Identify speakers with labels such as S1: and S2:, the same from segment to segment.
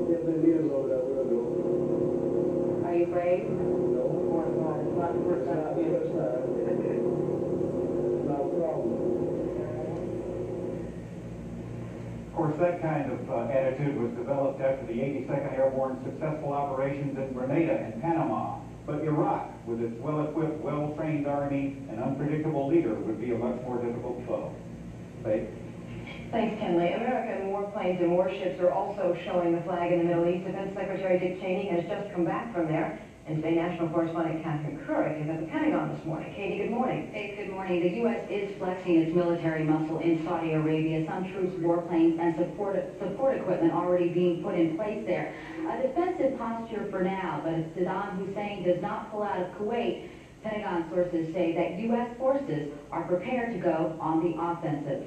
S1: Bienvenido,
S2: Are you brave?
S1: No.
S2: Or not? It's not the first time.
S1: Not a problem.
S3: Of course, that kind of attitude was developed after the 82nd Airborne's successful operations in Grenada and Panama. But Iraq, with its well-equipped, well-trained army and unpredictable leader, would be a much more difficult foe. Faith?
S2: Thanks, Kenley. American warplanes and warships are also showing the flag in the Middle East. Defense Secretary Dick Cheney has just come back from there. And today, National Correspondent Catherine Couric is at the Pentagon this morning. Katie, good morning.
S4: Hey, good morning. The U.S. is flexing its military muscle in Saudi Arabia. Some troops, warplanes, and support equipment already being put in place there. A defensive posture for now, but if Saddam Hussein does not pull out of Kuwait, Pentagon sources say that U.S. forces are prepared to go on the offensive.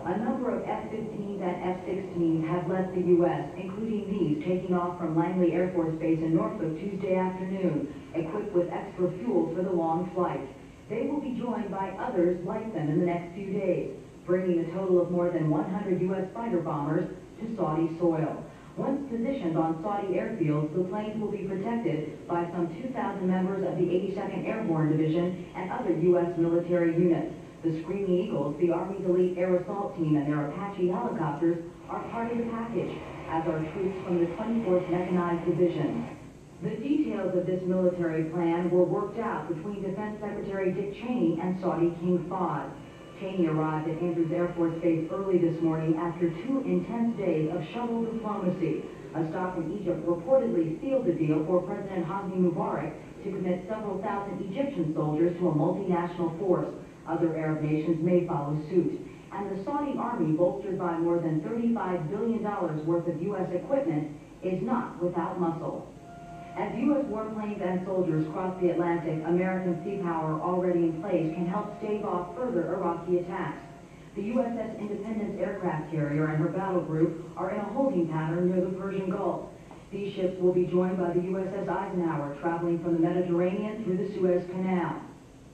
S4: A number of F-15s and F-16s have left the U.S., including these taking off from Langley Air Force Base in Norfolk Tuesday afternoon, equipped with extra fuel for the long flight. They will be joined by others like them in the next few days, bringing a total of more than 100 U.S. fighter bombers to Saudi soil. Once positioned on Saudi airfields, the planes will be protected by some 2,000 members of the 82nd Airborne Division and other U.S. military units. The Screaming Eagles, the Army's elite air assault team, and their Apache helicopters are part of the package, as are troops from the 24th Mechanized Division. The details of this military plan were worked out between Defense Secretary Dick Cheney and Saudi King Fahd. Cheney arrived at Andrews Air Force Base early this morning after 2 intense days of shuttle diplomacy. A stop in Egypt reportedly sealed the deal for President Hosni Mubarak to commit several thousand Egyptian soldiers to a multinational force. Other Arab nations may follow suit. And the Saudi army, bolstered by more than $35 billion worth of U.S. equipment, is not without muscle. As U.S. warplanes and soldiers cross the Atlantic, American sea power already in place can help stave off further Iraqi attacks. The USS Independence aircraft carrier and her battle group are in a holding pattern near the Persian Gulf. These ships will be joined by the USS Eisenhower, traveling from the Mediterranean through the Suez Canal.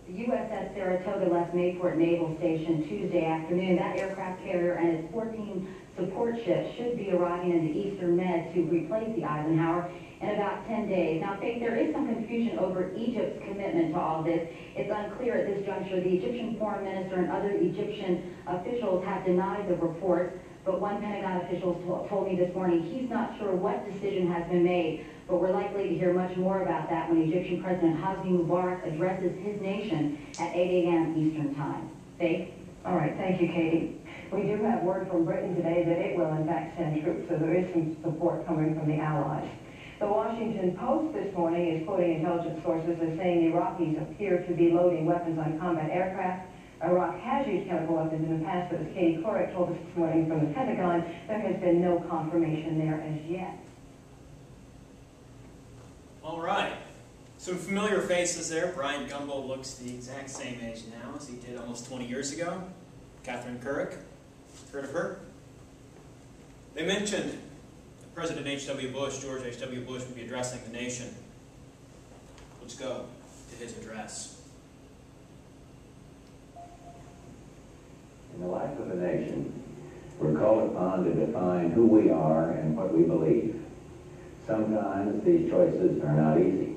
S4: The USS Saratoga left Mayport Naval Station Tuesday afternoon. That aircraft carrier and its 14 support ships should be arriving in the Eastern Med to replace the Eisenhower in about 10 days. Now, Faith, there is some confusion over Egypt's commitment to all this. It's unclear at this juncture. The Egyptian foreign minister and other Egyptian officials have denied the reports, but one Pentagon official told me this morning he's not sure what decision has been made. But we're likely to hear much more about that when Egyptian President Hosni Mubarak addresses his nation at 8 a.m. Eastern Time. Faith?
S2: All right, thank you, Katie. We do have word from Britain today that it will, in fact, send troops, so there is some support coming from the Allies. The Washington Post this morning is quoting intelligence sources as saying the Iraqis appear to be loading weapons on combat aircraft. Iraq has used chemical weapons in the past, but as Katie Couric told us this morning from the Pentagon, there has been no confirmation there as yet.
S5: All right, some familiar faces there. Brian Gumbo looks the exact same age now as he did almost 20 years ago. Catherine Couric, heard of her? They mentioned that President H.W. Bush, George H.W. Bush, would be addressing the nation. Let's go to his address.
S6: In the life of a nation, we're called upon to define who we are and what we believe. Sometimes these choices are not easy.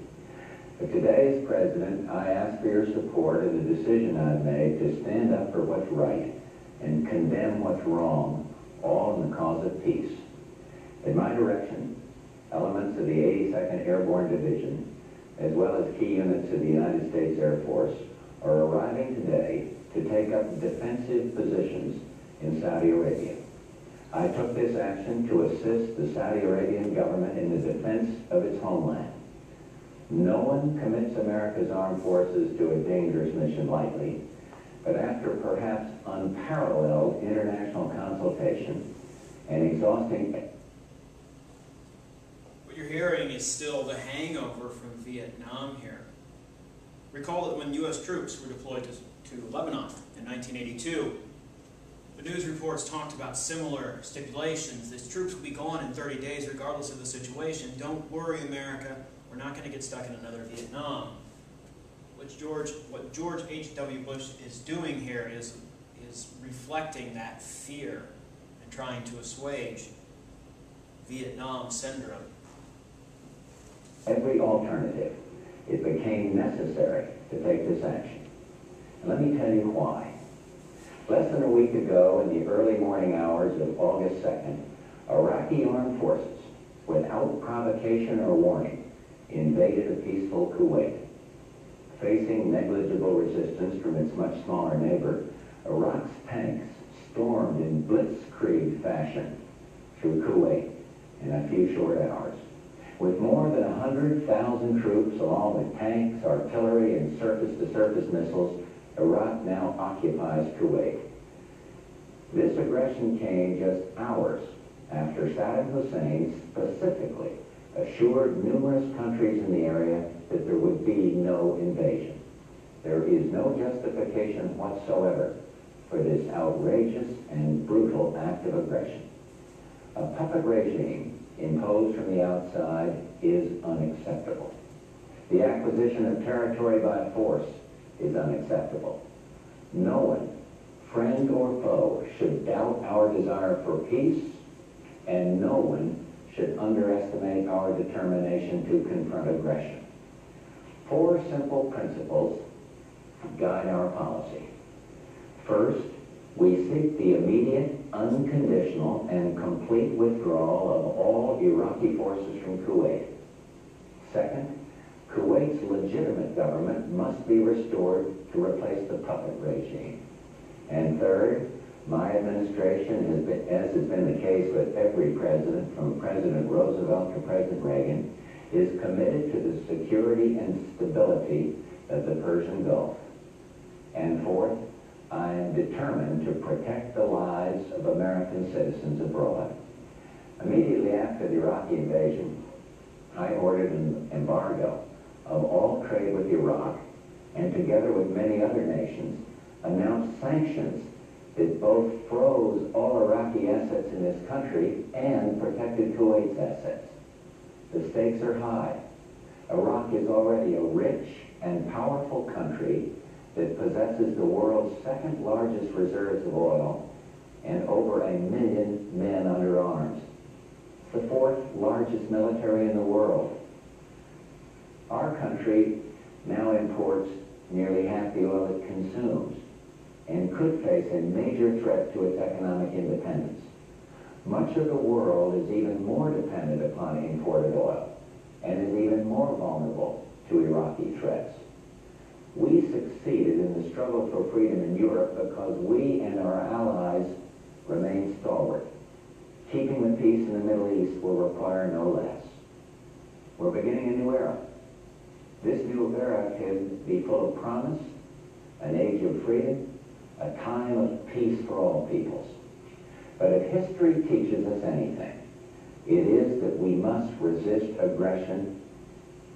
S6: But today, as president, I ask for your support in the decision I've made to stand up for what's right and condemn what's wrong, all in the cause of peace. In my direction, elements of the 82nd Airborne Division, as well as key units of the United States Air Force, are arriving today to take up defensive positions in Saudi Arabia. I took this action to assist the Saudi Arabian government in the defense of its homeland. No one commits America's armed forces to a dangerous mission lightly, but after perhaps unparalleled international consultation and exhausting...
S5: What you're hearing is still the hangover from Vietnam here. Recall that when U.S. troops were deployed to Lebanon in 1982, the news reports talked about similar stipulations. These troops will be gone in 30 days regardless of the situation. Don't worry, America. We're not going to get stuck in another Vietnam. What George H.W. Bush is doing here is reflecting that fear and trying to assuage Vietnam syndrome.
S6: Every alternative, it became necessary to take this action. And let me tell you why. Less than a week ago, in the early morning hours of August 2nd, Iraqi armed forces, without provocation or warning, invaded a peaceful Kuwait. Facing negligible resistance from its much smaller neighbor, Iraq's tanks stormed in blitzkrieg fashion through Kuwait in a few short hours. With more than 100,000 troops, along with tanks, artillery, and surface-to-surface missiles, Iraq now occupies Kuwait. This aggression came just hours after Saddam Hussein specifically assured numerous countries in the area that there would be no invasion. There is no justification whatsoever for this outrageous and brutal act of aggression. A puppet regime imposed from the outside is unacceptable. The acquisition of territory by force is unacceptable. No one, friend or foe, should doubt our desire for peace, and no one should underestimate our determination to confront aggression. 4 simple principles guide our policy. First, we seek the immediate, unconditional, and complete withdrawal of all Iraqi forces from Kuwait. Second, Kuwait's legitimate government must be restored to replace the puppet regime. And third, my administration has been, as has been the case with every president, from President Roosevelt to President Reagan, is committed to the security and stability of the Persian Gulf. And fourth, I am determined to protect the lives of American citizens abroad. Immediately after the Iraqi invasion, I ordered an embargo of all trade with Iraq, and together with many other nations, announced sanctions that both froze all Iraqi assets in this country and protected Kuwait's assets. The stakes are high. Iraq is already a rich and powerful country that possesses the world's second largest reserves of oil and over 1 million men under arms. It's the 4th largest military in the world. Our country now imports nearly half the oil it consumes and could face a major threat to its economic independence. Much of the world is even more dependent upon imported oil and is even more vulnerable to Iraqi threats. We succeeded in the struggle for freedom in Europe because we and our allies remain stalwart. Keeping the peace in the Middle East will require no less. We're beginning a new era. This new era can be full of promise, an age of freedom, a time of peace for all peoples. But if history teaches us anything, it is that we must resist aggression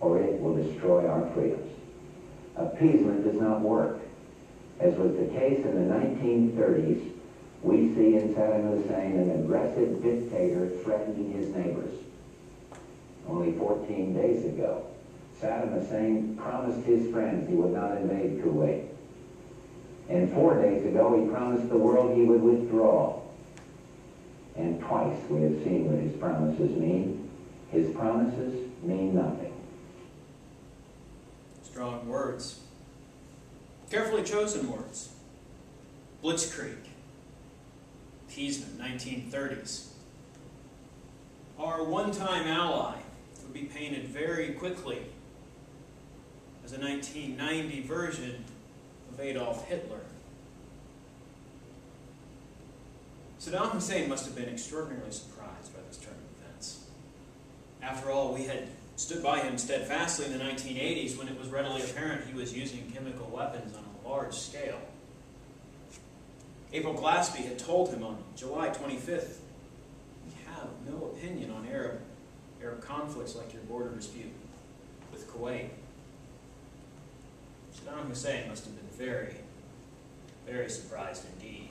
S6: or it will destroy our freedoms. Appeasement does not work. As was the case in the 1930s, we see in Saddam Hussein an aggressive dictator threatening his neighbors. Only 14 days ago, Saddam Hussein promised his friends he would not invade Kuwait. And 4 days ago, he promised the world he would withdraw. And twice we have seen what his promises mean. His promises mean nothing.
S5: Strong words. Carefully chosen words. Blitzkrieg. Appeasement, 1930s. Our one-time ally would be painted very quickly as a 1990 version of Adolf Hitler. Saddam Hussein must have been extraordinarily surprised by this turn of events. After all, we had stood by him steadfastly in the 1980s when it was readily apparent he was using chemical weapons on a large scale. April Glaspie had told him on July 25th, "We have no opinion on Arab conflicts like your border dispute with Kuwait." Saddam Hussein must have been very, very surprised indeed.